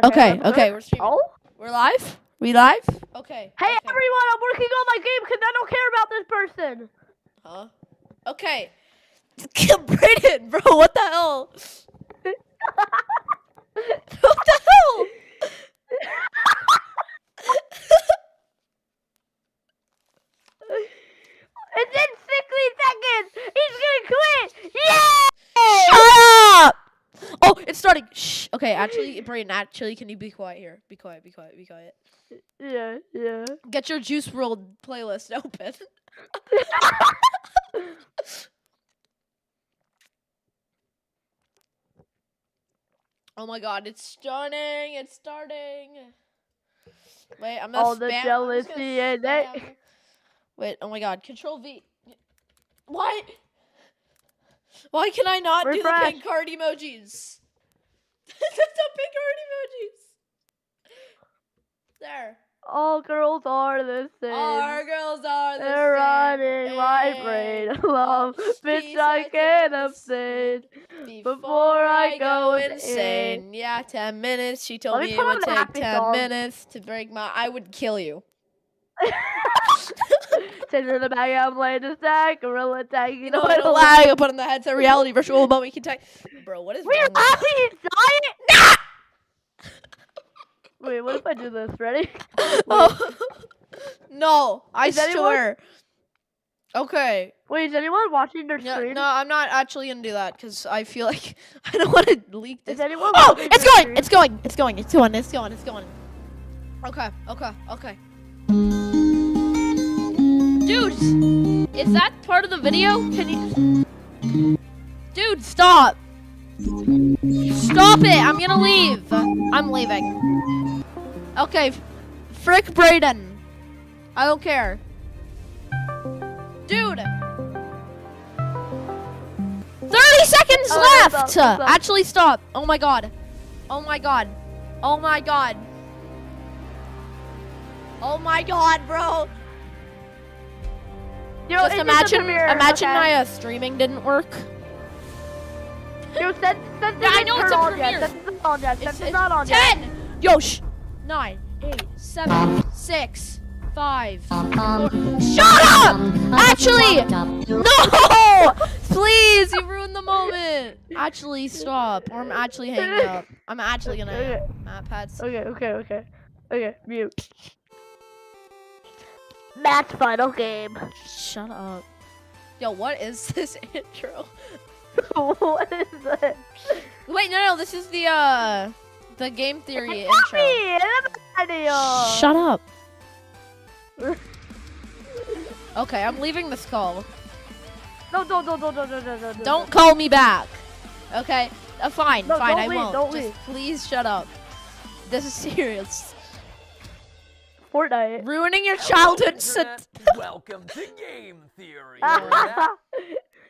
Okay, we're streaming. Oh? We're live? We live? Okay. Hey, okay. everyone, I'm working on my game because I don't care about this person. Huh? Okay. Brayden, bro, what the hell? What the hell? It's in 60 seconds. He's gonna quit. Yeah! Shut up! Oh, it's starting. Shh. Okay, actually, Brayden, can you be quiet here? Be quiet. Yeah. Get your Juice WRLD playlist open. Oh my god, it's starting. Wait, I'm gonna All the spam. jealousy and that. Wait, oh my god, Control V. What? Why can I not do the Refresh. pink card emojis? The pink card emojis. There. All girls are the same. Our girls are the They're same. running my brain of love. Bitch, Peace, I can't abstain before I go insane. Yeah, 10 minutes. She told Let me me it put on would the take happy 10 song. minutes to break my. I would kill you. Take her in the bag, I'm laying the stack, gorilla tag, You know, in a lag, I put on the headset reality virtual moment can tag. Bro, what is We're wrong with happy inside. Wait, what if I do this? Ready? Oh. No, I Is anyone- swear. Okay. Wait, is anyone watching their Yeah, screen? no, I'm not actually gonna do that because I feel like I don't want to leak this. Is anyone Oh, watching it's their going! screen? It's going! Okay. Dudes, is that part of the video? Can you? Dude, stop! Stop it! I'm gonna leave. I'm leaving. Okay, frick Brayden. I don't care. Dude! 30 seconds Oh, left! stop. Actually, stop. Oh my god, bro. Yo, Just it's in the imagine premiere, okay? my streaming didn't work. Yo, since Yeah, I know it's a premiere. Since it's not on yet. Since it's not on yet. 10! Yo, 9, 8, 7, 6, 5, 4. Shut up! Actually, no! Please, you ruined the moment. Actually, stop. Or I'm actually hanging up. I'm actually gonna hang up. Matpats. Okay, mute. Matt's final game. Shut up. Yo, what is this intro? What is this? Wait, no, this is the game theory intro. Shut up. Okay, I'm leaving this call. No. Don't call me back. Okay? Fine, No, fine, don't I leave, won't. don't Just leave. please shut up. This is serious. Fortnite. Ruining your childhood. Internet, welcome to Game Theory. And that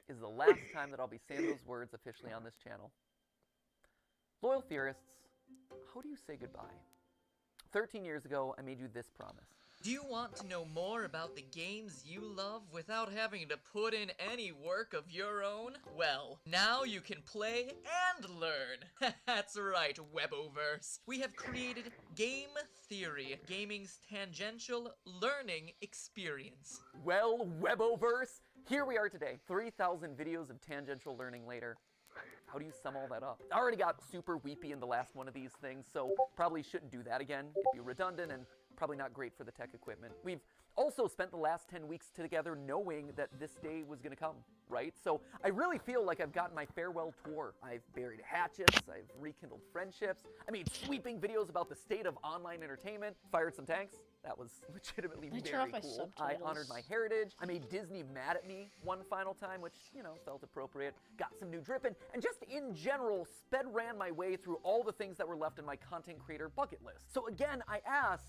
is the last time that I'll be saying those words officially on this channel. Loyal theorists, how do you say goodbye? 13 years ago, I made you this promise. Do you want to know more about the games you love without having to put in any work of your own? Well, now you can play and learn. That's right, Weboverse. We have created Game Theory, gaming's tangential learning experience. Well, Weboverse, here we are today, 3,000 videos of tangential learning later. How do you sum all that up? I already got super weepy in the last one of these things, so probably shouldn't do that again. It'd be redundant and probably not great for the tech equipment. We've also spent the last 10 weeks together knowing that this day was gonna come, right? So I really feel like I've gotten my farewell tour. I've buried hatchets, I've rekindled friendships, I made sweeping videos about the state of online entertainment, fired some tanks. That was legitimately very cool. I honored my heritage. I made Disney mad at me one final time, which, you know, felt appropriate. Got some new dripping, and just in general, sped ran my way through all the things that were left in my content creator bucket list. So again, I ask,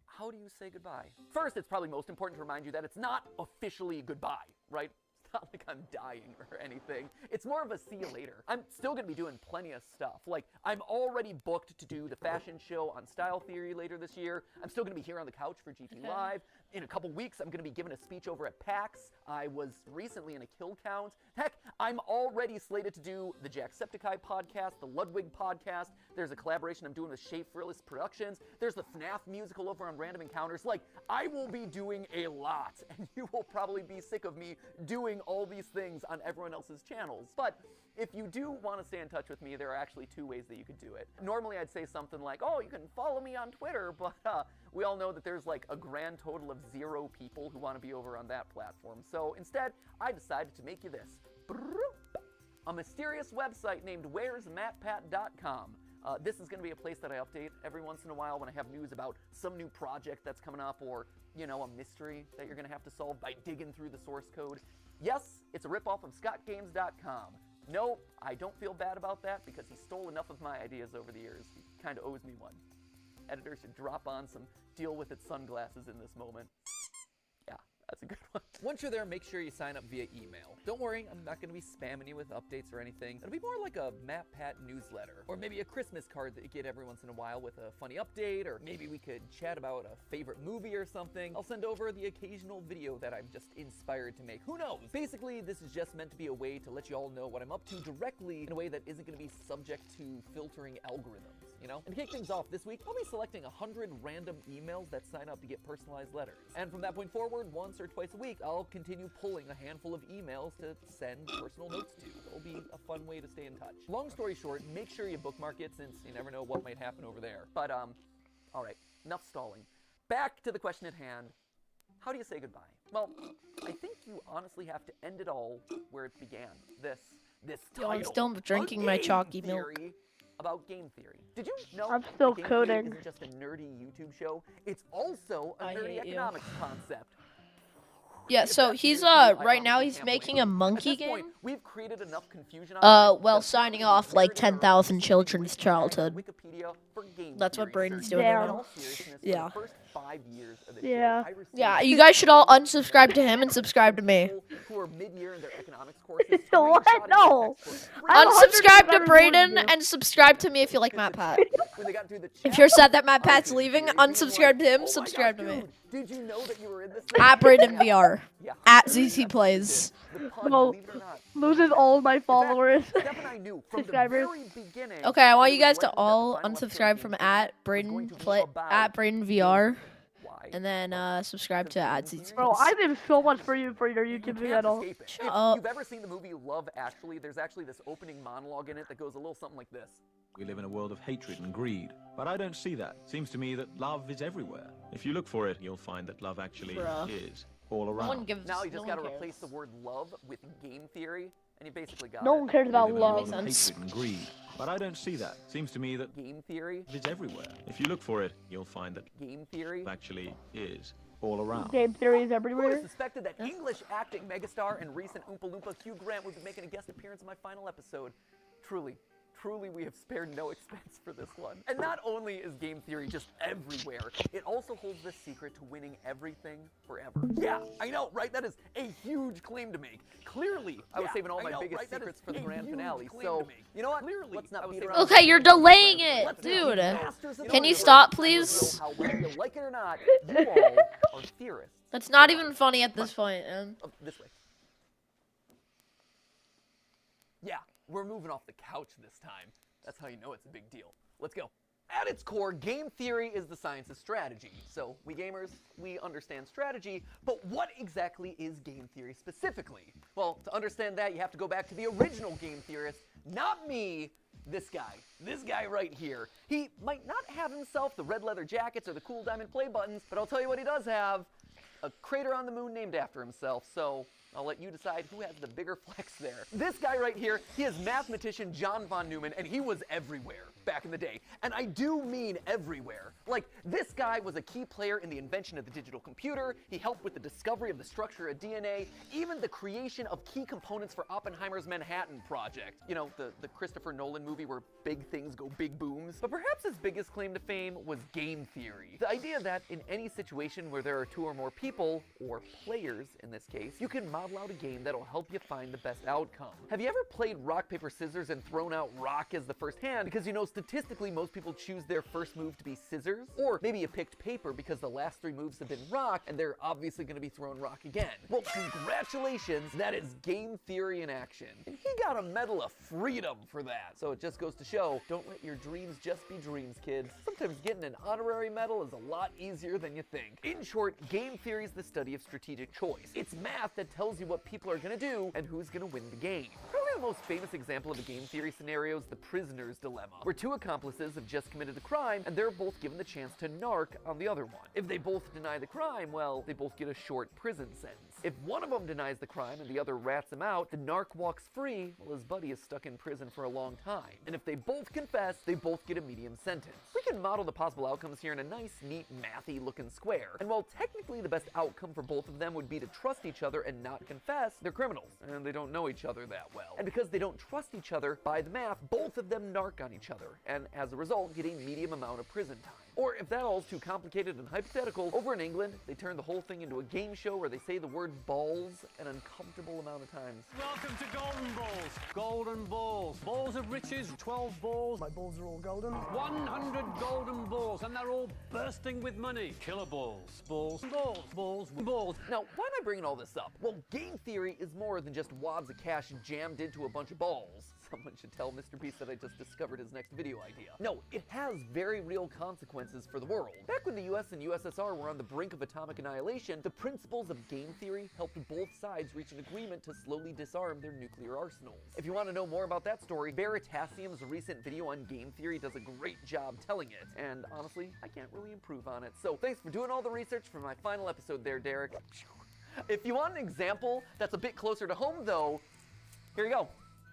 how do you say goodbye? First, it's probably most important to remind you that it's not officially goodbye, right? It's It's not like I'm dying or anything. It's more of a see you later. I'm still gonna be doing plenty of stuff. Like, I'm already booked to do the fashion show on Style Theory later this year. I'm still gonna be here on the couch for GT Live. In a couple weeks, I'm gonna be giving a speech over at PAX. I was recently in a kill count. Heck, I'm already slated to do the Jacksepticeye podcast, the Ludwig podcast. There's a collaboration I'm doing with Shea Frillis Productions. There's the FNAF musical over on Random Encounters. Like, I will be doing a lot, and you will probably be sick of me doing all these things on everyone else's channels. But if you do want to stay in touch with me, there are actually 2 ways that you could do it. Normally, I'd say something like, oh, you can follow me on Twitter, but we all know that there's like a grand total of 0 people who want to be over on that platform. So instead, I decided to make you this. A mysterious website named where'smatpat.com. This is going to be a place that I update every once in a while when I have news about some new project that's coming up, or, you know, a mystery that you're going to have to solve by digging through the source code. Yes, it's a ripoff of scottgames.com. No, I don't feel bad about that because he stole enough of my ideas over the years. He kind of owes me one. Editor should drop on some deal with it sunglasses in this moment. Yeah, that's a good one. Once you're there, make sure you sign up via email. Don't worry, I'm not going to be spamming you with updates or anything. It'll be more like a MatPat newsletter, or maybe a Christmas card that you get every once in a while with a funny update, or maybe we could chat about a favorite movie or something. I'll send over the occasional video that I'm just inspired to make. Who knows? Basically, this is just meant to be a way to let you all know what I'm up to directly in a way that isn't going to be subject to filtering algorithms, you know? And to kick things off this week, I'll be selecting 100 random emails that sign up to get personalized letters. And from that point forward, once or twice a week, I'll continue pulling a handful of emails to send personal notes to. It'll be a fun way to stay in touch. Long story short, make sure you bookmark it since you never know what might happen over there. But, all right, enough stalling. Back to the question at hand. How do you say goodbye? Well, I think you honestly have to end it all where it began. This Yo, I'm title, still drinking my A Game chalky milk. Theory about game theory. Did you know I'm still that game theory coding. isn't just a nerdy YouTube show? It's also a I nerdy hate you. economics concept. Yeah, If so that's he's news to you, I right now honestly he's can't making believe a it. monkey At this point, game. we've created enough confusion on Well, signing off like 10,000 children's childhood. Wikipedia for game That's what theory Brayden's search. doing right In now. all seriousness, for Yeah. the first 5 years of this Yeah. show, I received Yeah, you guys should all unsubscribe to him and subscribe to me. people who are mid-year in their economics courses. What? screenshotting No. their textbooks. I'm Unsubscribe to 100% rewarding Brayden you. and subscribe to me if you like MatPat. When they got through the If chat, you're sad that MatPat's I leaving, was like, unsubscribe to him, "Oh my subscribe to gosh, me. dude, did you know that you were in this thing?" At Brayden VR. Yeah. At ZC Plays. The pun, No. believe it or not. Loses all my followers. Steph and I knew from the Subscribers. very beginning. Okay, I want that you it was guys to likely that the all final episode unsubscribe of from Game at Theory was going Brayden to be Play about at Brayden VR, why. and then subscribe to at ZC Bro, Plays. I did so much for you for your You YouTube can't channel. escape it. Shut If up. you've ever seen the movie Love Actually, there's actually this opening monologue in it that goes a little something like this. We live in a world of hatred and greed, but I don't see that. Seems to me that love is everywhere. If you look for it, you'll find that love actually Bruh. is all No one around. gives. Now you no just one gotta cares. replace the word love with game theory, and you basically got No it. one cares We about live in a world love. of Makes sense. hatred and greed, but I don't see that. Seems to me that Game theory, love is everywhere. If you look for it, you'll find that game theory. love actually is all around. Game theory is Who would everywhere. have suspected that English acting megastar and recent Oompa Loompa Hugh Grant would be making a guest appearance in my final episode? Truly, we have spared no expense for this one. And not only is game theory just everywhere, it also holds the secret to winning everything forever. Yeah, I know, right? That is a huge claim to make. Clearly, I was saving all my biggest secrets for the grand finale. So, you know what? Let's not beat around. Okay, you're delaying it, Let's be dude. masters of Can you the stop, universe and please? reveal how, whether you like it or not, you all are theorists. That's not even funny at this point, man. Oh, this way. Yeah, we're moving off the couch this time. That's how you know it's a big deal. Let's go. At its core, game theory is the science of strategy. So, we gamers, we understand strategy, but what exactly is game theory specifically? Well, to understand that, you have to go back to the original game theorist, not me, this guy right here. He might not have himself the red leather jackets or the cool diamond play buttons, but I'll tell you what he does have. A crater on the moon named after himself, so I'll let you decide who has the bigger flex there. This guy right here, he is mathematician John von Neumann, and he was everywhere back in the day. And I do mean everywhere. Like, this guy was a key player in the invention of the digital computer, he helped with the discovery of the structure of DNA, even the creation of key components for Oppenheimer's Manhattan Project. You know, the Christopher Nolan movie where big things go big booms. But perhaps his biggest claim to fame was game theory. The idea that in any situation where there are two or more people, or players in this case, you can model model out a game that'll help you find the best outcome. Have you ever played rock, paper, scissors and thrown out rock as the first hand because you know statistically most people choose their first move to be scissors? Or maybe you picked paper because the last 3 moves have been rock and they're obviously going to be throwing rock again. Well, congratulations, that is game theory in action. And he got a Medal of Freedom for that. So it just goes to show, don't let your dreams just be dreams, kids. Sometimes getting an honorary medal is a lot easier than you think. In short, game theory is the study of strategic choice. It's math that tells you what people are going to do and who's going to win the game. Probably the most famous example of a game theory scenario is the prisoner's dilemma, where 2 accomplices have just committed a crime and they're both given the chance to narc on the other one. If they both deny the crime, well, they both get a short prison sentence. If one of them denies the crime and the other rats him out, the narc walks free while his buddy is stuck in prison for a long time. And if they both confess, they both get a medium sentence. We can model the possible outcomes here in a nice, neat, mathy looking square. And while technically the best outcome for both of them would be to trust each other and not confess, they're criminals and they don't know each other that well. And because they don't trust each other, by the math, both of them narc on each other, and as a result, get a medium amount of prison time. Or if that all's too complicated and hypothetical, over in England, they turn the whole thing into a game show where they say the word balls an uncomfortable amount of times. Welcome to Golden Balls. Golden Balls. Balls of riches, 12 balls. My balls are all golden. 100 golden balls, and they're all bursting with money. Killer balls. Balls. Balls. Balls. Balls. Now, why am I bringing all this up? Well, game theory is more than just wads of cash jammed into a bunch of balls. Someone should tell Mr. Beast that I just discovered his next video idea. No, it has very real consequences for the world. Back when the US and USSR were on the brink of atomic annihilation, the principles of game theory helped both sides reach an agreement to slowly disarm their nuclear arsenals. If you want to know more about that story, Veritasium's recent video on game theory does a great job telling it. And honestly, I can't really improve on it. So thanks for doing all the research for my final episode there, Derek. If you want an example that's a bit closer to home though, here you go.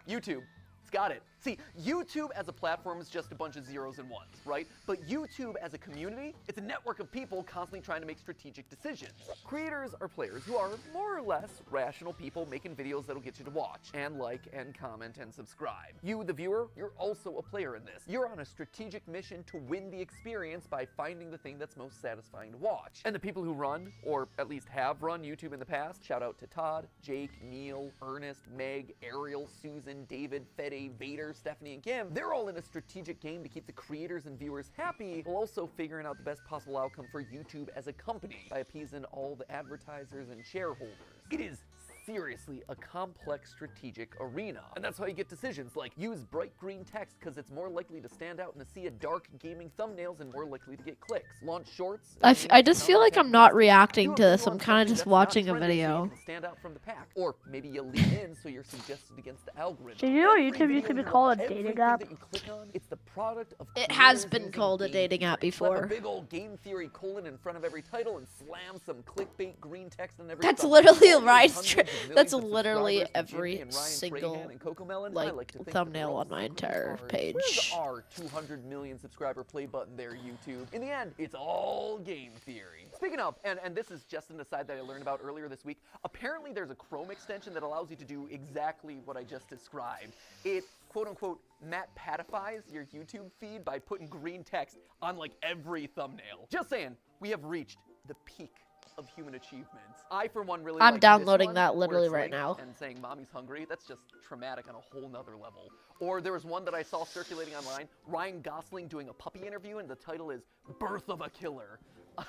YouTube. It's got it. See, YouTube as a platform is just a bunch of zeros and ones, right? But YouTube as a community, it's a network of people constantly trying to make strategic decisions. Creators are players who are more or less rational people making videos that'll get you to watch and like and comment and subscribe. You, the viewer, you're also a player in this. You're on a strategic mission to win the experience by finding the thing that's most satisfying to watch. And the people who run, or at least have run YouTube in the past, shout out to Todd, Jake, Neil, Ernest, Meg, Ariel, Susan, David, Fede, Vader, Stephanie, and Kim, they're all in a strategic game to keep the creators and viewers happy, while also figuring out the best possible outcome for YouTube as a company by appeasing all the advertisers and shareholders. It is seriously a complex strategic arena. And that's how you get decisions like use bright green text because it's more likely to stand out in a sea of dark gaming thumbnails and more likely to get clicks. Launch shorts. I just feel like I'm not reacting to this. I'm kind of just watching a video. Stand out from the pack. Or maybe you lean in so you're suggested against the algorithm. Did you know Every YouTube used to video be called a everything dating that app? you click on, it's the product of It has creators been using called a game dating app theory. Slap before. a big old game theory colon in front of every title and slam some clickbait green text on every That's thumbnail. literally All those Ryan's hundreds tra- of millions that's of literally subscribers from every Jimmy and Ryan single, Trahan and Cocomelon, I like, like to think that thumbnail they're all on my secretly entire ours. page. Where's our 200 million subscriber play button there, YouTube? In the end, it's all game theory. Speaking of, and this is just an aside that I learned about earlier this week, apparently there's a Chrome extension that allows you to do exactly what I just described. It quote-unquote matpatifies your YouTube feed by putting green text on like every thumbnail. Just saying, we have reached the peak of human achievements. I, for one, really I'm like downloading this one, that where literally it's right linked now. and saying mommy's hungry. That's just traumatic on a whole nother level. Or there was one that I saw circulating online, Ryan Gosling doing a puppy interview, and the title is Birth of a Killer.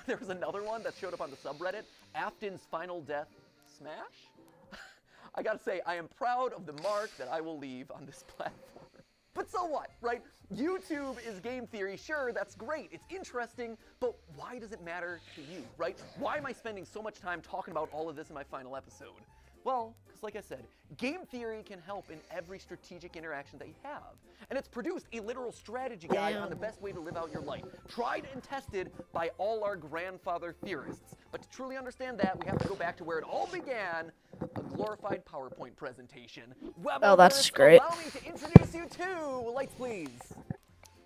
There was another one that showed up on the subreddit, Afton's Final Death Smash? I gotta say, I am proud of the mark that I will leave on this platform. But so what, right? YouTube is game theory. Sure, that's great. It's interesting, but why does it matter to you, right? Why am I spending so much time talking about all of this in my final episode? Well, because like I said, game theory can help in every strategic interaction that you have. And it's produced a literal strategy guide on the best way to live out your life. Tried and tested by all our grandfather theorists. But to truly understand that, we have to go back to where it all began, a glorified PowerPoint presentation. Oh, that's great. Allow me to introduce you to, lights please,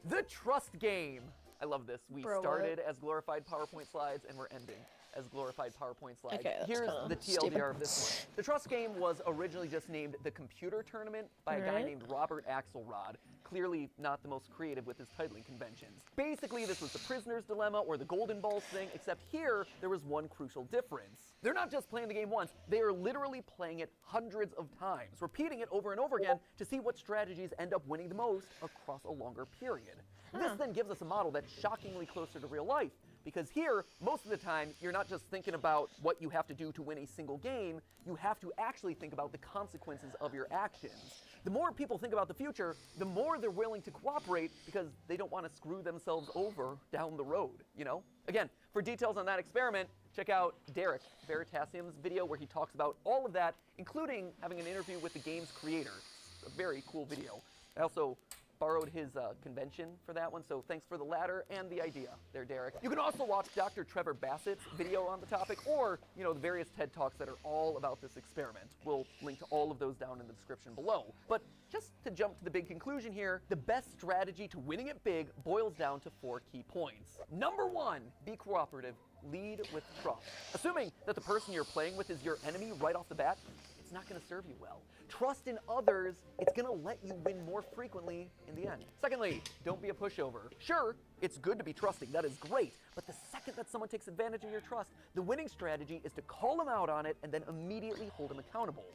the trust game. I love this. We started as glorified PowerPoint slides and we're ending as glorified PowerPoint slides. Okay, that's Here's kinda the TLDR stupid. of this one. The trust game was originally just named the Computer Tournament by a guy named Robert Axelrod. clearly not the most creative with his titling conventions. Basically, this was the prisoner's dilemma or the golden balls thing, except here, there was one crucial difference. They're not just playing the game once, they are literally playing it hundreds of times, repeating it over and over again to see what strategies end up winning the most across a longer period. This then gives us a model that's shockingly closer to real life, because here, most of the time, you're not just thinking about what you have to do to win a single game, you have to actually think about the consequences of your actions. The more people think about the future, the more they're willing to cooperate because they don't want to screw themselves over down the road, you know? Again, for details on that experiment, check out Derek Veritasium's video where he talks about all of that, including having an interview with the game's creator. It's a very cool video. I also borrowed his convention for that one, so thanks for the latter and the idea there, Derek. You can also watch Dr. Trevor Bassett's video on the topic, or, you know, the various TED Talks that are all about this experiment. We'll link to all of those down in the description below. But just to jump to the big conclusion here, the best strategy to winning it big boils down to 4 key points. Number 1, be cooperative. Lead with trust. Assuming that the person you're playing with is your enemy right off the bat, it's not going to serve you well. Trust in others, it's going to let you win more frequently in the end. Secondly, don't be a pushover. Sure, it's good to be trusting, that is great, but the second that someone takes advantage of your trust, the winning strategy is to call them out on it and then immediately hold them accountable.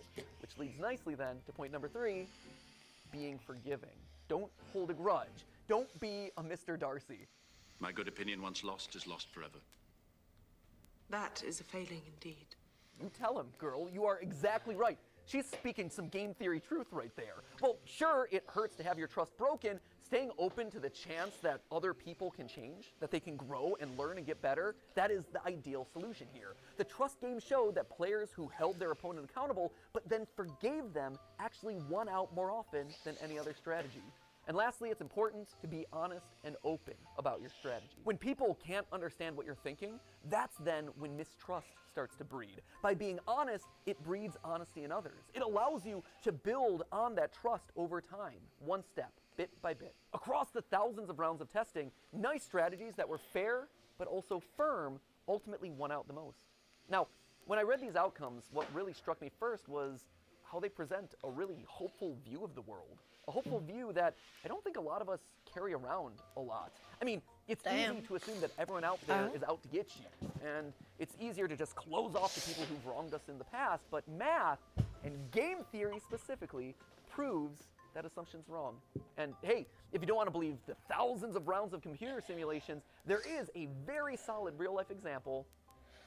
Which leads nicely then to point number 3, being forgiving. Don't hold a grudge. Don't be a Mr. Darcy. My good opinion once lost is lost forever. That is a failing indeed. You tell him, girl. You are exactly right. She's speaking some game theory truth right there. Well, sure, it hurts to have your trust broken. Staying open to the chance that other people can change, that they can grow and learn and get better, that is the ideal solution here. The trust game showed that players who held their opponent accountable, but then forgave them, actually won out more often than any other strategy. And lastly, it's important to be honest and open about your strategy. When people can't understand what you're thinking, that's then when mistrust starts to breed. By being honest, it breeds honesty in others. It allows you to build on that trust over time, one step, bit by bit. Across the thousands of rounds of testing, nice strategies that were fair but also firm ultimately won out the most. Now, when I read these outcomes, what really struck me first was how they present a really hopeful view of the world. A hopeful view that I don't think a lot of us carry around a lot. I mean, it's easy to assume that everyone out there is out to get you. And it's easier to just close off the people who've wronged us in the past. But math, and game theory specifically, proves that assumption's wrong. And hey, if you don't want to believe the thousands of rounds of computer simulations, there is a very solid real-life example: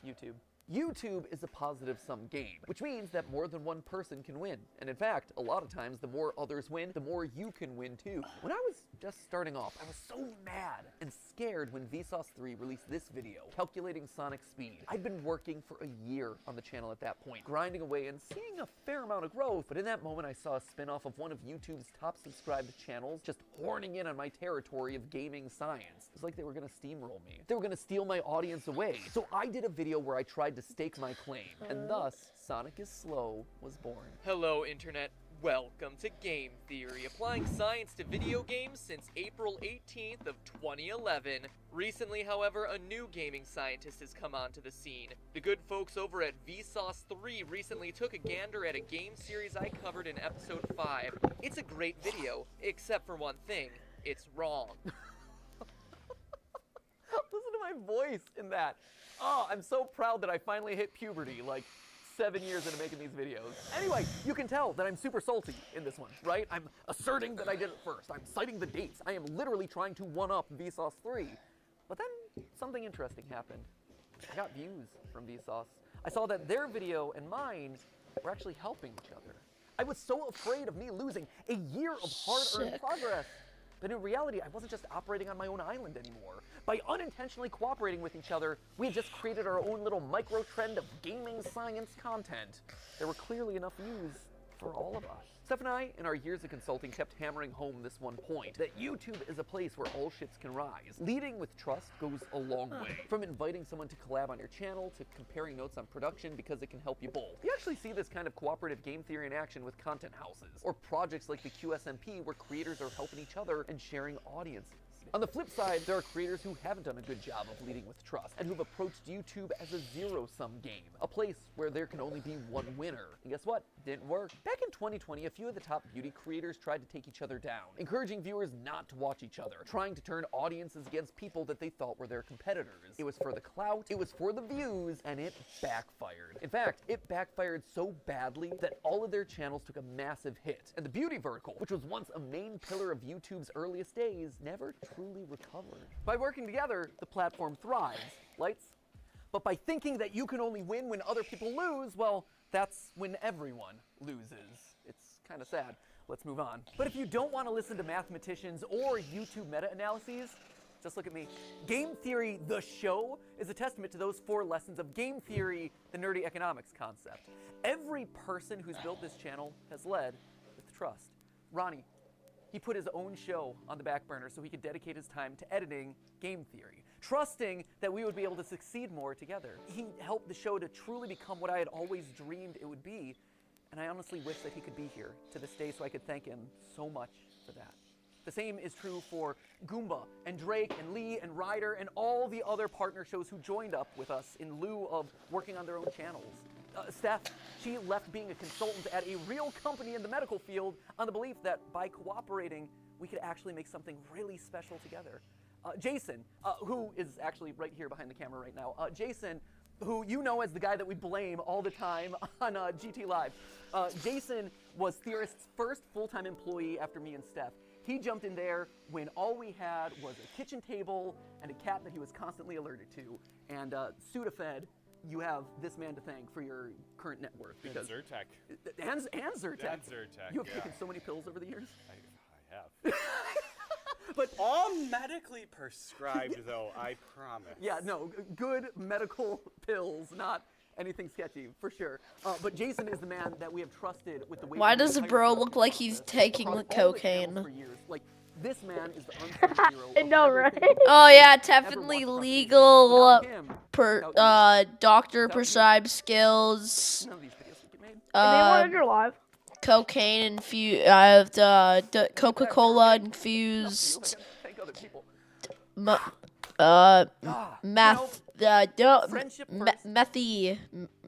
YouTube. YouTube is a positive-sum game, which means that more than one person can win. And in fact, a lot of times, the more others win, the more you can win too. When I was just starting off, I was so mad and scared when Vsauce 3 released this video, calculating Sonic's speed. I'd been working for a year on the channel at that point, grinding away and seeing a fair amount of growth, but in that moment I saw a spin-off of one of YouTube's top subscribed channels just horning in on my territory of gaming science. It was like they were gonna steamroll me. They were gonna steal my audience away. So I did a video where I tried to stake my claim, and thus, Sonic is Slow was born. Hello, Internet. Welcome to Game Theory, applying science to video games since April 18th of 2011. Recently, however, a new gaming scientist has come onto the scene. The good folks over at Vsauce 3 recently took a gander at a game series I covered in episode 5. It's a great video, except for one thing: it's wrong. Listen to my voice in that. Oh, I'm so proud that I finally hit puberty, like 7 years into making these videos. Anyway, you can tell that I'm super salty in this one, right? I'm asserting that I did it first. I'm citing the dates. I am literally trying to one-up Vsauce 3. But then something interesting happened. I got views from Vsauce. I saw that their video and mine were actually helping each other. I was so afraid of me losing a year of hard-earned progress. But in reality, I wasn't just operating on my own island anymore. By unintentionally cooperating with each other, we had just created our own little micro-trend of gaming science content. There were clearly enough views for all of us. Steph and I, in our years of consulting, kept hammering home this one point, that YouTube is a place where all ships can rise. Leading with trust goes a long way. From inviting someone to collab on your channel, to comparing notes on production because it can help you both. You actually see this kind of cooperative game theory in action with content houses, or projects like the QSMP where creators are helping each other and sharing audiences. engagement. On the flip side, there are creators who haven't done a good job of leading with trust and who've approached YouTube as a zero-sum game, a place where there can only be one winner. And guess what? Didn't work. Back in 2020, a few of the top beauty creators tried to take each other down, encouraging viewers not to watch each other, trying to turn audiences against people that they thought were their competitors. It was for the clout, it was for the views, and it backfired. In fact, it backfired so badly that all of their channels took a massive hit, and the beauty vertical, which was once a main pillar of YouTube's earliest days, never truly recovered. By working together, the platform thrives. Lights? But by thinking that you can only win when other people lose, well, that's when everyone loses. It's kind of sad. Let's move on. But if you don't want to listen to mathematicians or YouTube meta-analyses, just look at me. Game Theory, the show, is a testament to those 4 lessons of game theory, the nerdy economics concept. Every person who's built this channel has led with trust. Ronnie, he put his own show on the back burner so he could dedicate his time to editing Game Theory, trusting that we would be able to succeed more together. He helped the show to truly become what I had always dreamed it would be, and I honestly wish that he could be here to this day so I could thank him so much for that. The same is true for Goomba and Drake and Lee and Ryder and all the other partner shows who joined up with us in lieu of working on their own channels. Steph, she left being a consultant at a real company in the medical field on the belief that by cooperating, we could actually make something really special together. Jason, who is actually right here behind the camera right now. Jason, who you know as the guy that we blame all the time on GT Live. Jason was Theorist's first full-time employee after me and Steph. He jumped in there when all we had was a kitchen table and a cat that he was constantly allergic to. And Sudafed, you have this man to thank for your current net worth. Because Zyrtec. And Zyrtec. And Zyrtec, You have yeah. taken so many pills over the years. I have. But all medically prescribed, though, I promise. yeah, no, good medical pills, not anything sketchy, for sure. But Jason is the man that we have trusted with the weight. Why of the does the entire bro show look like he's taking across all the cocaine? channels for years. Like, this man is the unsung hero. I know, right? Oh yeah, Ever definitely watched legal Without him, doctor prescribed skills. none of these videos would get made. Name one under live. Cocaine infused, Coca-Cola infused, Thank other people. meth, friendship first, methy,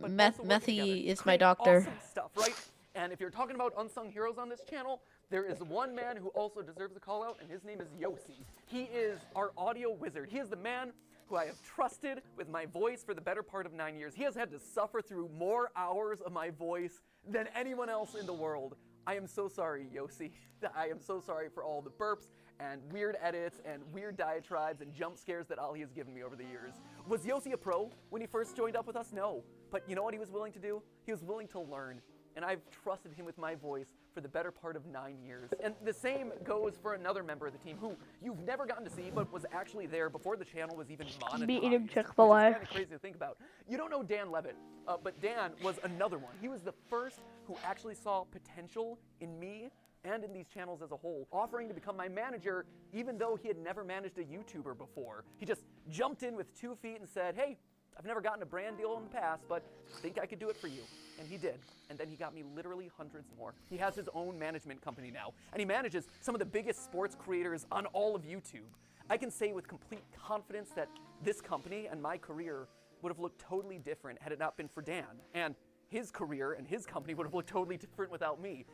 but meth, also work together. methy is my Create doctor. Awesome stuff, right? And if you're talking about unsung heroes on this channel, there is one man who also deserves a call out, and his name is Yossi. He is our audio wizard. He is the man who I have trusted with my voice for the better part of 9 years. He has had to suffer through more hours of my voice than anyone else in the world. I am so sorry, Yossi. I am so sorry for all the burps and weird edits and weird diatribes and jump scares that Ali has given me over the years. Was Yossi a pro when he first joined up with us? No. But you know what he was willing to do? He was willing to learn. And I've trusted him with my voice for the better part of 9 years. And the same goes for another member of the team who you've never gotten to see, but was actually there before the channel was even monetized. Be eating Which Chick-fil-A. is kind of crazy to think about. You don't know Dan Levitt, but Dan was another one. He was the first who actually saw potential in me and in these channels as a whole, offering to become my manager even though he had never managed a YouTuber before. He just jumped in with 2 feet and said, hey, I've never gotten a brand deal in the past, but I think I could do it for you. And he did. And then he got me literally hundreds more. He has his own management company now, and he manages some of the biggest sports creators on all of YouTube. I can say with complete confidence that this company and my career would have looked totally different had it not been for Dan. And his career and his company would have looked totally different without me.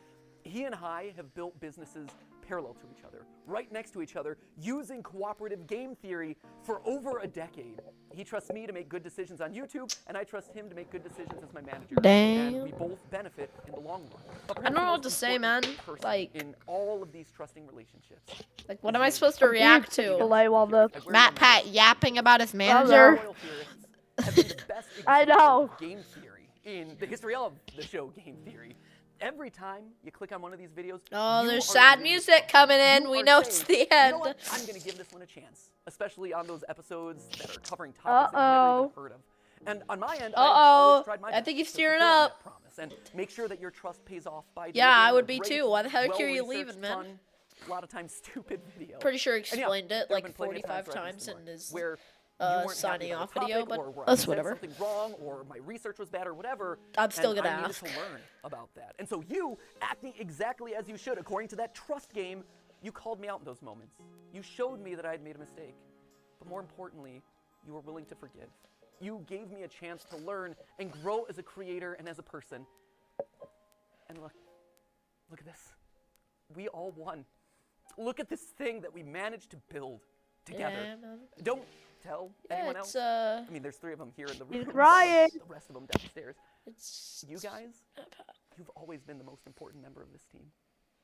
He and I have built businesses parallel to each other, right next to each other, using cooperative game theory for over a decade. He trusts me to make good decisions on YouTube, and I trust him to make good decisions as my manager. Damn. And we both benefit in the long run. But I don't know perhaps what the to most say, man. important person Like- in all of these trusting relationships. Like, what am I supposed to react to? Chick-fil-A while the Matt Pat yapping about his Hello. manager? Loyal theorists have been the best I example know. of game theory in the history of the show Game Theory. Every time you click on one of these videos, Oh, you there's are sad learning. music coming in. You We are know it's saying, the "You know end. what? I'm going to give this one a chance, especially on those episodes that are covering topics that you've never even heard of. And on my end, I've always tried my I best think he's to steering fulfill up. that promise and make sure that your trust pays off by Yeah, I delivering would a be great, too. Why the heck are you well-researched, leaving, man? fun, a lot of times stupid video. Pretty sure he And yeah, explained there it have like been plenty of 45 where I've times been in smart, his where you weren't happy signing with off the video, topic, but or where that's I said whatever. something wrong, or my research was bad, or whatever. I'm still and gonna I needed ask. to learn about that. And so you, acting exactly as you should, according to that trust game, You called me out in those moments. You showed me that I had made a mistake. But more importantly, you were willing to forgive. You gave me a chance to learn and grow as a creator and as a person. And look at this. We all won. Look at this thing that we managed to build together. Yeah, man. Don't tell anyone else. I mean, there's 3 of them here in the room. He's crying. The rest of them downstairs. You guys, you've always been the most important member of this team,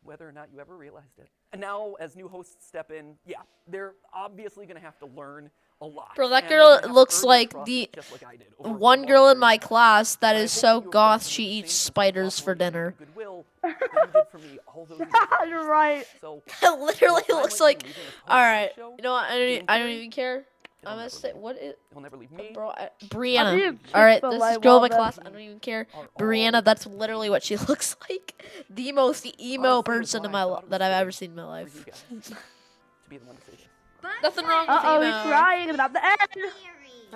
whether or not you ever realized it. And now, as new hosts step in, yeah, they're obviously going to have to learn a lot. Bro, that And girl they're gonna have to looks earn like trust the just like I did over a one long girl in period my of time. class that And I is hope so that you have goth done she the eats same spiders for thoughtfully and dinner. goodwill that you did for me all those years. You're right. So, It literally while I looks might be like. leaving this All right, host show, you know what? game I don't theory, even care. it'll I'm gonna never say leave. what is, You'll never leave me. bro? I Brianna. need All right, Chick-fil-A this is girl in my while class. the- I don't even care. are all Brianna, that's literally what she looks like. The most emo Honestly, person is in what I my thought it that was I've ever fitting seen in my for life. you guys to be the one to say this. Nothing wrong with Uh-oh, he's emo. crying. It's about to end.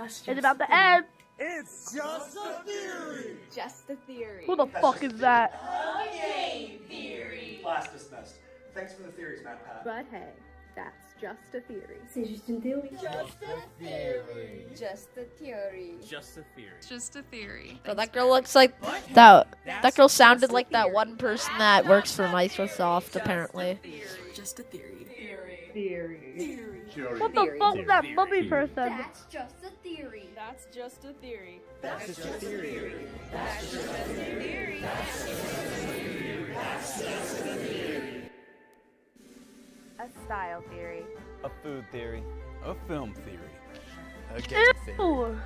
It's about to end. It's just a theory. Just a theory. Who the fuck is that? Class dismissed. Thanks for the theories, matpats. But hey, that's just a theory. C'est juste une théorie. Just a theory. Just a theory. Just a theory. Just a theory. Bro, that girl looks like that. That girl sounded like that one person that works for Microsoft, apparently. Just a theory. What the fuck is that mummy person? That's just a theory. That's just a theory. That's just a theory. A style theory. A food theory. A film theory. A game theory. Ew.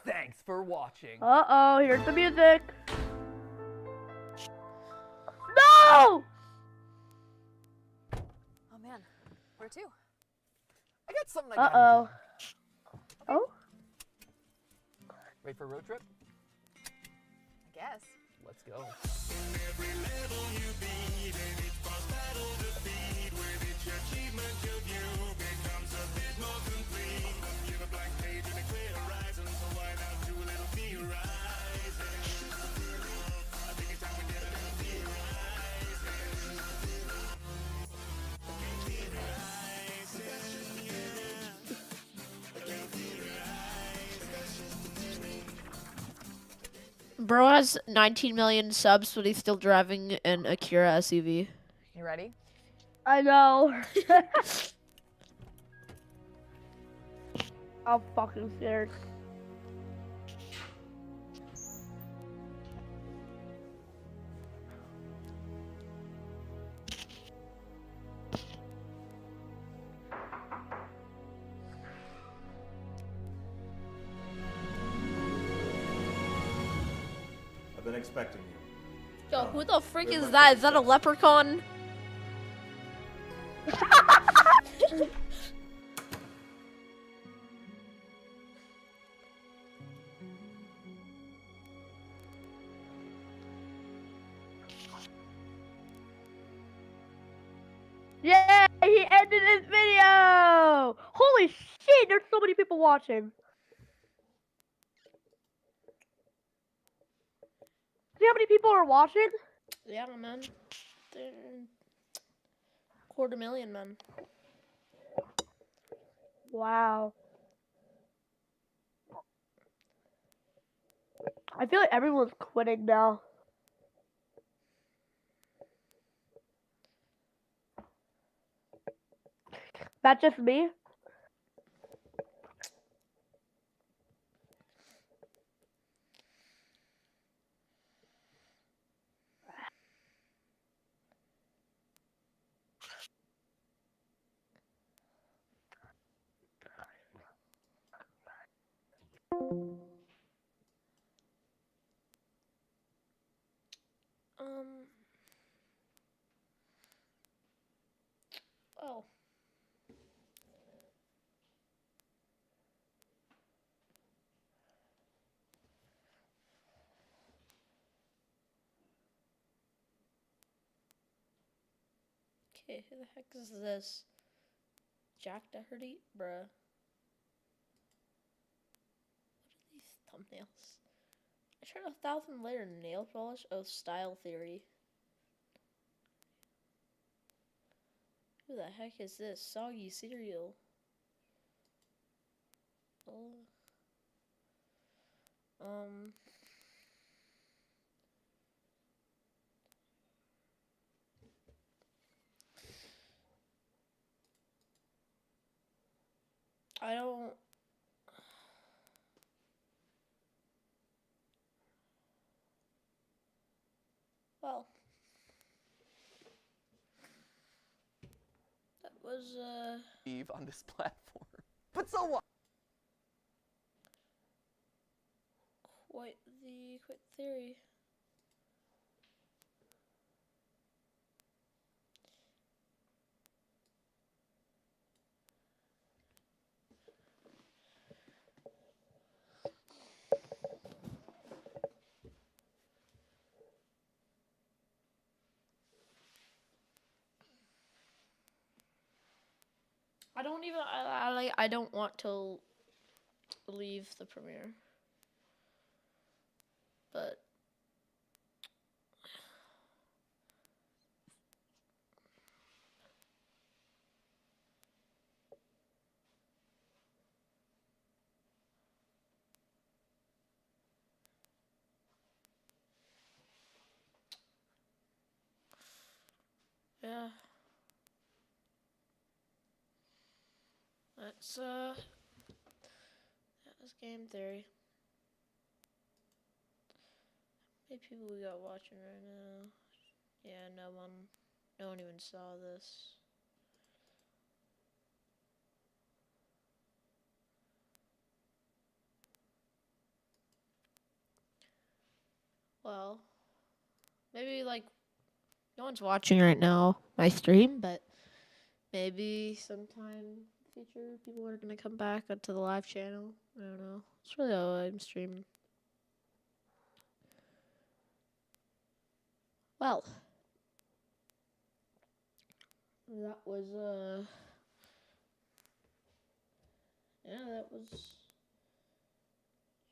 Thanks for watching. Uh-oh, here's the music. No! Oh man, where to? I got something I gotta Uh-oh. do. Oh? Ready for a road trip? I guess. Let's go. Bro has 19 million subs, but he's still driving an Acura SUV. You ready? I know. I'm fucking scared. I've been expecting you. Yo, who the frick is that? Is that a leprechaun? Yeah, he ended his video! Holy shit, there's so many people watching. See how many people are watching? Yeah, man. 250,000, man. Wow. I feel like everyone's quitting now. That just me? Oh. Okay, who the heck is this? Jack Doherty? Bruh. What are these thumbnails? I tried 1,000 layer nail polish. Oh, style theory. Who the heck is this? Soggy cereal. Oh. I don't. Well. That was, Eve on this platform. But so what? Quite the theory. I don't even, I don't want to leave the premiere. But yeah. That's game theory. How many people we got watching right now? Yeah, no one even saw this. Well, maybe like no one's watching right now my stream, but maybe sometime in the future people are gonna come back onto the live channel. I don't know. It's really all I'm streaming. Well, that was yeah, that was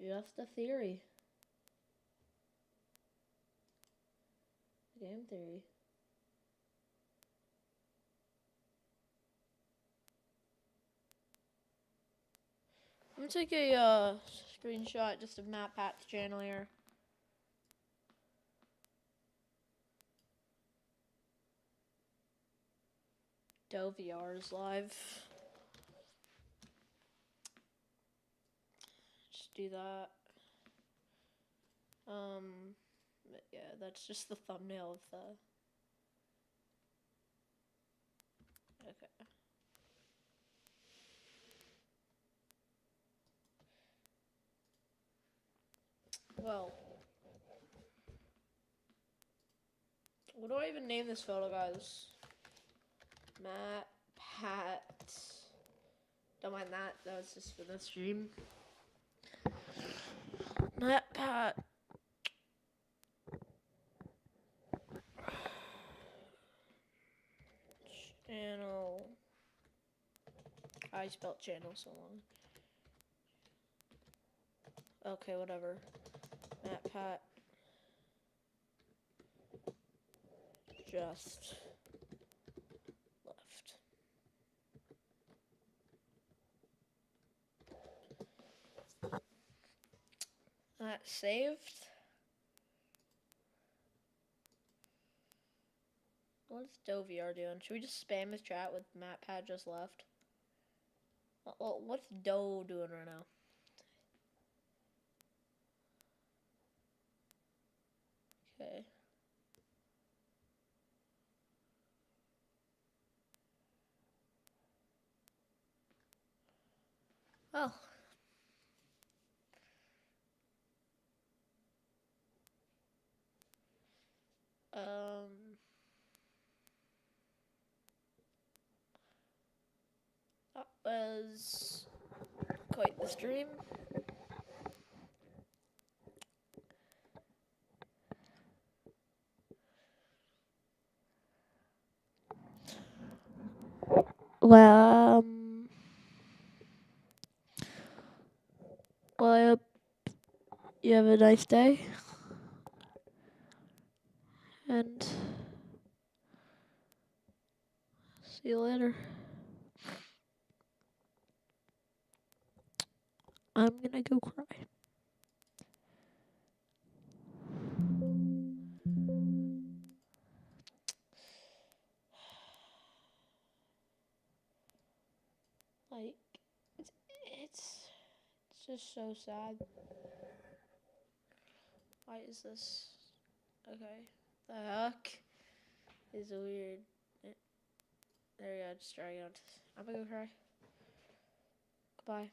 just a theory. Game theory. I'm gonna take a screenshot just of matpats channel here. VR is live. Just do that. But yeah, that's just the thumbnail of the. Okay. Well, what do I even name this photo, guys? Pat. Don't mind that. That was just for the stream. Pat. Channel. I spelled channel so long. Okay, whatever. Pat. Just left. That saved. What's DoVR doing? Should we just spam his chat with MatPat just left? Well, what's Do doing right now? Okay. Well. That was quite the stream. Well, I hope you have a nice day. And see you later. I'm gonna go cry. Like, it's just so sad. Why is this? Okay. The heck is weird. There we go, just dragging on. I'm gonna go cry. Goodbye.